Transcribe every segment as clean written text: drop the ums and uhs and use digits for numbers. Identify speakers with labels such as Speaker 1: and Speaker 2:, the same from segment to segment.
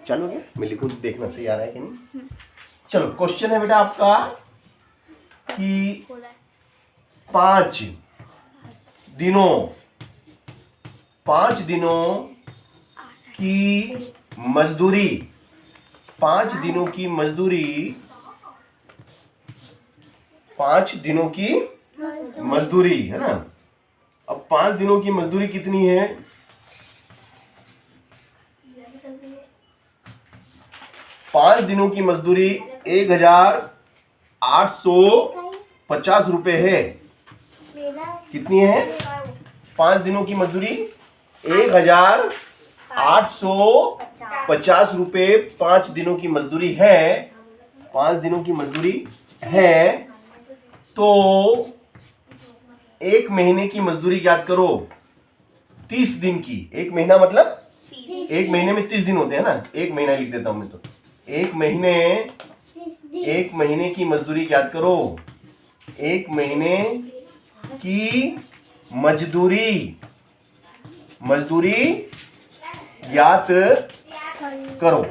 Speaker 1: चलो गया, मैं लिखूं देखना सही आ रहा है कि नहीं। चलो क्वेश्चन है बेटा आपका कि 5 दिनों की मजदूरी, 5 दिनों की मजदूरी, 5 दिनों की मजदूरी है ना। अब 5 दिनों की मजदूरी कितनी है? 5 दिनों की मजदूरी 1850 रुपए है। कितनी है? 5 दिनों की मजदूरी 1850 रुपए 5 दिनों की मजदूरी है। 5 दिनों की मजदूरी है तो एक महीने की मजदूरी याद करो 30 दिन की। एक महीना मतलब एक महीने में 30 दिन होते हैं ना। एक महीना लिख देता हूं मैं तो। एक महीने की मजदूरी याद करो। एक महीने की मजदूरी याद करो।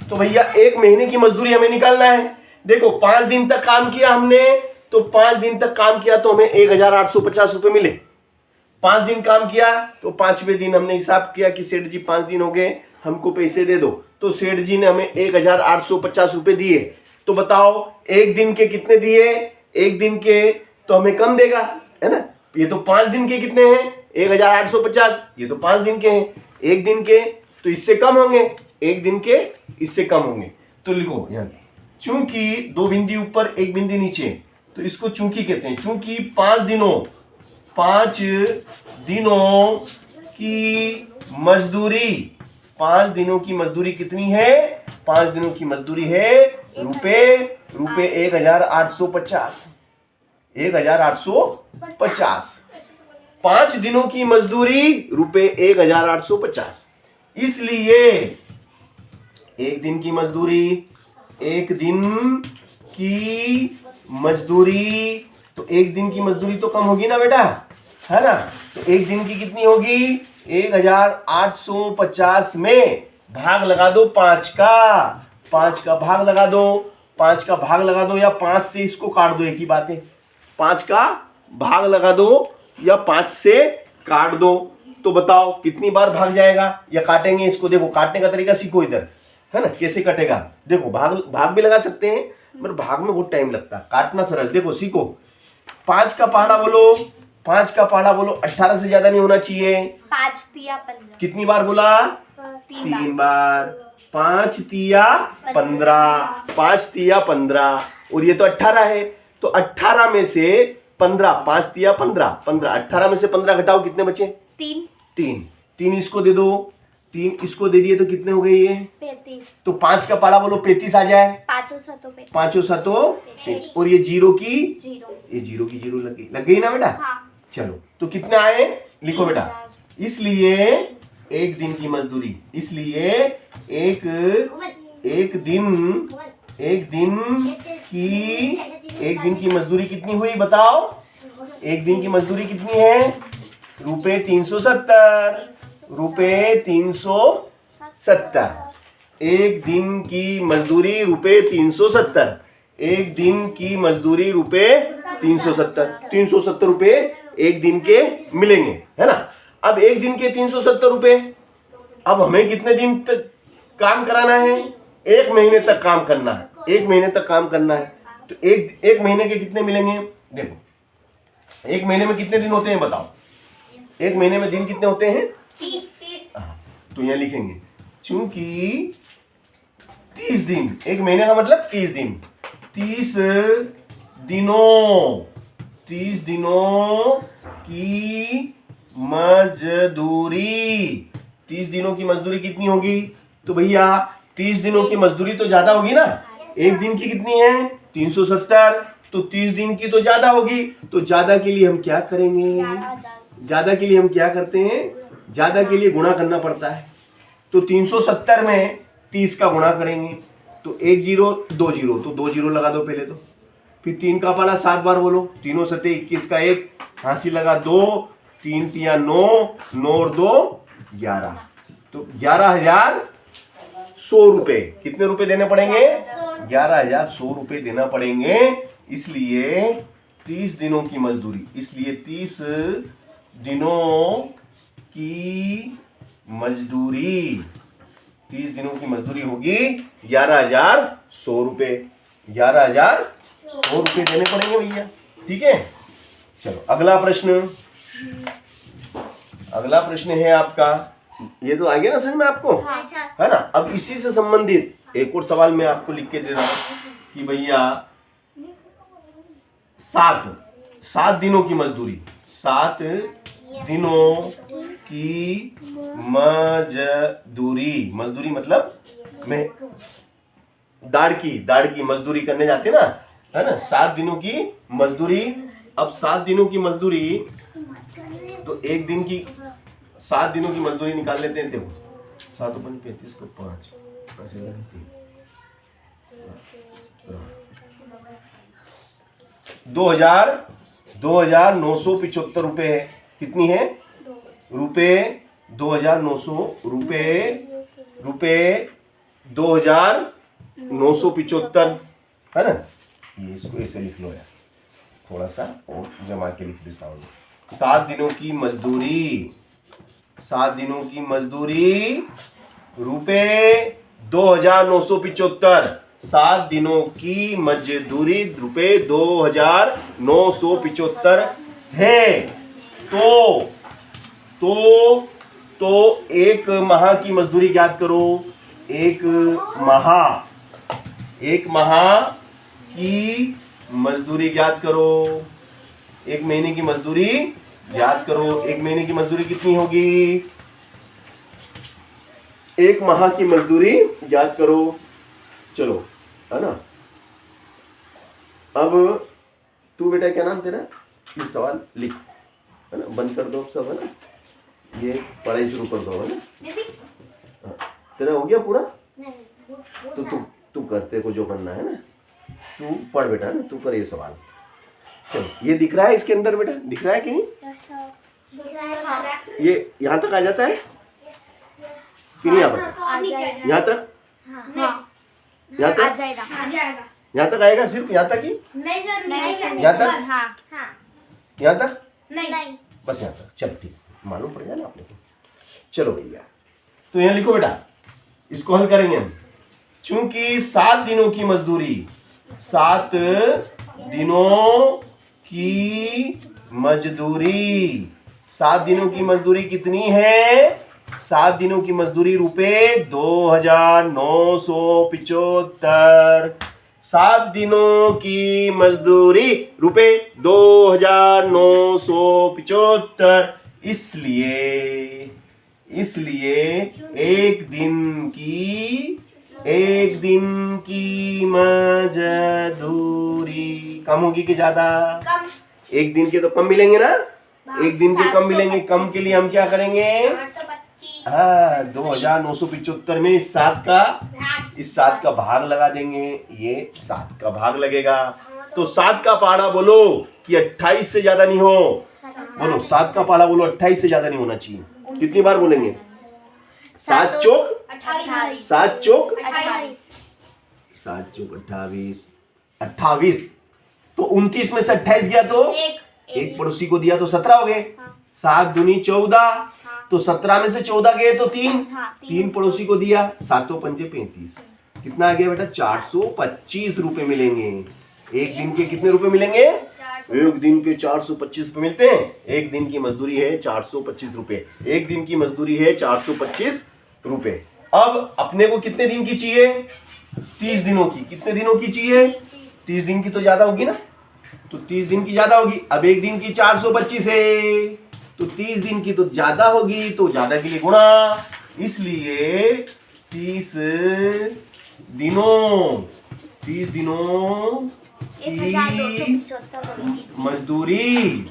Speaker 1: तो भैया एक महीने की मजदूरी हमें निकालना है। देखो 5 दिन तक काम किया हमने, तो 5 दिन तक काम किया तो हमें 1850 रुपए मिले। 5 दिन काम किया तो 5वें दिन हमने हिसाब किया कि सेठ जी 5 दिन हो गए, हमको पैसे दे दो। तो सेठ जी ने हमें 1850 रुपए दिए। तो बताओ एक दिन के कितने दिए? एक दिन के तो हमें कम देगा, है ना। ये तो 5 दिन के कितने हैं? 1850। ये तो 5 दिन के हैं। एक दिन के तो इससे कम होंगे, एक दिन के इससे कम होंगे। तो लिखो यहाँ, चूंकि 2 बिंदी ऊपर 1 बिंदी नीचे, तो इसको चूंकि कहते हैं। चूंकि 5 दिनों की मजदूरी, 5 दिनों की मजदूरी कितनी है? 5 दिनों की मजदूरी है रुपए 1850। 1850। 5 दिनों की मजदूरी रुपए 1850। इसलिए एक दिन की मजदूरी, एक दिन की मजदूरी, तो एक दिन की मजदूरी तो कम होगी ना बेटा, है ना। तो एक दिन की कितनी होगी? 1850 में भाग लगा दो 5 का। 5 का भाग लगा दो, 5 का भाग लगा दो, या 5 से इसको काट दो। एक ही बात है, 5 का भाग लगा दो या 5 से काट दो। तो बताओ कितनी बार भाग जाएगा या काटेंगे इसको। देखो काटने का तरीका सीखो इधर, है ना, कैसे कटेगा। देखो भाग भी लगा सकते हैं, पर भाग में बहुत टाइम लगता है, काटना सरल। देखो सीखो। 5 का पहाड़ा बोलो, 5 का पहाड़ा बोलो। 18 से ज्यादा नहीं होना चाहिए।
Speaker 2: 5 तिया 15।
Speaker 1: कितनी बार बोला? 3 बार। 5 तिया 15, 5 तिया 15। और ये तो 18 है, तो 18 में से 15, 5 तिया 15, 15, 18 में से 15 घटाओ, कितने बचे? 3 इसको दे दो, 3 इसको दे दिए तो कितने हो गए ये?
Speaker 2: 35।
Speaker 1: तो 5 का पहाड़ा बोलो 35 आ जाए।
Speaker 2: 5 7
Speaker 1: 5 7 और ये जीरो की
Speaker 2: 0।
Speaker 1: ये जीरो की जीरो लग गई ना बेटा।
Speaker 2: हाँ।
Speaker 1: चलो तो कितने आए लिखो बेटा। इसलिए एक दिन की मजदूरी, इसलिए एक दिन की मजदूरी कितनी हुई बताओ। एक दिन की मजदूरी कितनी है? रुपए 370। रुपए 370। एक दिन की मजदूरी रुपए 370। एक दिन की मजदूरी रुपए 370। 370 रुपए एक दिन के मिलेंगे, है ना। अब एक दिन के 370 रुपए, अब हमें कितने दिन तक काम कराना है? 1 महीने तक काम करना है। 1 महीने तक काम करना है तो एक महीने के कितने मिलेंगे? देखो 1 महीने में कितने दिन होते हैं बताओ। 1 महीने में दिन कितने होते हैं?
Speaker 2: 30।
Speaker 1: तो यहाँ लिखेंगे चूंकि 30 दिन, 1 महीने का मतलब 30 दिन। 30 दिनों की मजदूरी, 30 दिनों की मजदूरी कितनी होगी? तो भैया 30 दिनों की मजदूरी तो ज्यादा होगी ना। एक दिन की कितनी है? 370। तो 30 दिन की तो ज्यादा होगी। तो ज्यादा के लिए हम क्या करेंगे? ज्यादा के लिए हम क्या करते हैं? ज्यादा के लिए गुणा करना पड़ता है। तो 370 में 30 का गुणा करेंगे तो 1 0 2 0, तो 2 0 लगा दो पहले तो। फिर 3 का पाला 7 बार बोलो, 3 7 21 का 1 हांसी लगा 2, 3 3 9, 9 और 2 11। तो 11,000 रुपए। कितने रुपए देने पड़ेंगे? 11,100 रुपए देना पड़ेंगे। इसलिए 30 दिनों की मजदूरी, इसलिए 30 दिनों की मजदूरी, 30 दिनों की मजदूरी होगी 11,100 रुपए। 11,100 रुपए देने पड़ेंगे भैया। ठीक है, चलो अगला प्रश्न। अगला प्रश्न है आपका, ये तो आ गया ना समझ में आपको, है ना। अब इसी से संबंधित एक और सवाल मैं आपको लिख के दे रहा हूं कि भैया 7 दिनों की मजदूरी, 7 दिनों की मजदूरी, मजदूरी मतलब मैं दाढ़ की मजदूरी करने जाते ना, है ना। 7 दिनों की मजदूरी। अब 7 दिनों की मजदूरी, तो एक दिन की 7 दिनों की मजदूरी निकाल लेते हैं। देखो 7 × 35 को 5, 2,975 रुपए है। कितनी है? रुपए 2,900 रुपए 2,975, है ना। ये इसको ऐसे लिख लो यार, थोड़ा सा और जमा के लिख देता हूँ। 7 दिनों की मजदूरी, 7 दिनों की मजदूरी रुपए 2,975। 7 दिनों की मजदूरी रुपए 2,975 है। तो एक माह की मजदूरी ज्ञात करो। एक माह की मजदूरी ज्ञात करो। एक महीने की मजदूरी याद करो। एक महीने की मजदूरी कितनी होगी? एक माह की मजदूरी याद करो। चलो, है ना। अब तू बेटा क्या नाम तेरा? ये सवाल लिख, है ना। बंद कर दो सब, है ना। ये पढ़ाई शुरू कर दो, है ना। तेरा हो गया पूरा? तो तू करते को जो करना है ना, तू पढ़ बेटा, ना तू कर ये सवाल। चलो, ये दिख रहा है इसके अंदर बेटा? दिख रहा है कि नहीं? ये यहाँ तक आ जाता है कि नहीं? यहाँ तक? यहाँ तक यहाँ तक आएगा? सिर्फ यहाँ तक ही? नहीं सर, यहाँ तक? यहाँ तक नहीं, बस यहाँ तक। चलो ठीक, मालूम पड़ गया ना आपने को। चलो भैया, तो यहाँ लिखो बेटा, इसको हल करेंगे हम। चूंकि 7 दिनों की मजदूरी, 7 दिनों की मजदूरी, 7 दिनों की मजदूरी कितनी है? 7 दिनों की मजदूरी रुपए 2,975। 7 दिनों की मजदूरी रुपए 2,975। इसलिए एक दिन की मजदूरी कम होगी कि ज्यादा? कम। एक दिन के तो कम मिलेंगे ना, एक दिन के कम मिलेंगे। कम के लिए हम क्या करेंगे? 2,975 में इस 7 का भाग लगा देंगे। ये 7 का भाग लगेगा, तो 7 का पहाड़ा बोलो कि 28 से ज्यादा नहीं हो। बोलो 7 का पहाड़ा बोलो, 28 से ज्यादा नहीं होना चाहिए। कितनी बार बोलेंगे? 7 चौक 28, 7 चौक 28। तो 29 में से 28 गया तो एक पड़ोसी को दिया तो 17 हो गए। 7 दूनी 14, तो 17 में से 14 गए तो 3 पड़ोसी को दिया। 7 पंजे 35। कितना आ गया बेटा? 425 रुपए मिलेंगे। एक दिन के कितने रुपए मिलेंगे? एक दिन के 425 रुपए मिलते हैं। एक दिन की मजदूरी है 425 रुपए। एक दिन की मजदूरी है 425 रुपए। अब अपने को कितने दिन की चाहिए? 30 दिनों की। कितने दिनों की चाहिए? 30 दिन की तो ज्यादा होगी ना, तो 30 दिन की ज्यादा होगी। अब एक दिन की 425 है, तो 30 दिन की तो ज्यादा होगी, तो ज्यादा के लिए गुणा। इसलिए 30 दिनों की मजदूरी,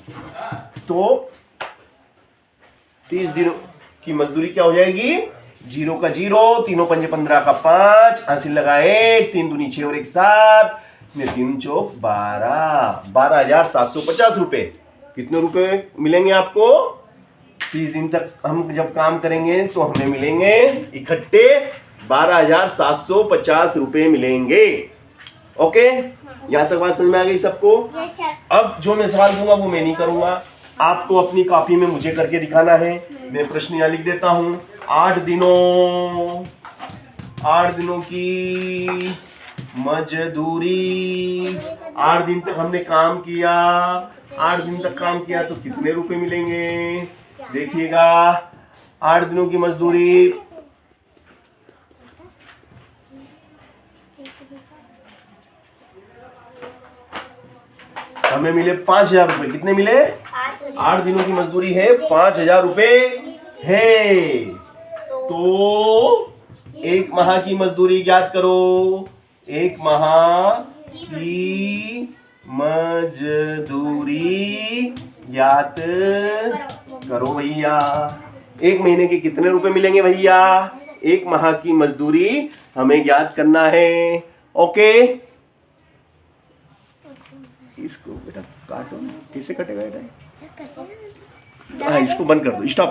Speaker 1: तो 30 दिनों की मजदूरी क्या हो जाएगी? 0 का 0, 3 पंजे 15 का 5, हासिल लगा 1, 3 दूनी 6 और 1 7, 3 चौक 12, 12,750 रुपए। कितने रुपए मिलेंगे आपको? 30 दिन तक हम जब काम करेंगे तो हमें मिलेंगे इकट्ठे 12,750 रुपए मिलेंगे। ओके, यहाँ तक बात समझ में आ गई सबको? अब जो मैं सवाल दूंगा वो मैं नहीं करूंगा, आपको अपनी कॉपी में मुझे करके दिखाना है। मैं प्रश्न यहाँ लिख देता हूँ। 8 दिनों की मजदूरी, 8 दिन तक हमने काम किया, 8 दिन तक काम किया तो कितने रुपए मिलेंगे? देखिएगा, 8 दिनों की मजदूरी हमें मिले 5,000 रुपए। कितने मिले? 8 दिनों की मजदूरी है 5,000 रुपए है। तो एक माह की मजदूरी ज्ञात करो। एक माह की मजदूरी ज्ञात करो भैया। एक महीने के कितने रुपए मिलेंगे भैया? एक माह की मजदूरी हमें ज्ञात करना है। ओके, इसको बेटा काटो, कैसे कटेगा बेटा? हाँ, इसको बंद कर दो, स्टॉप।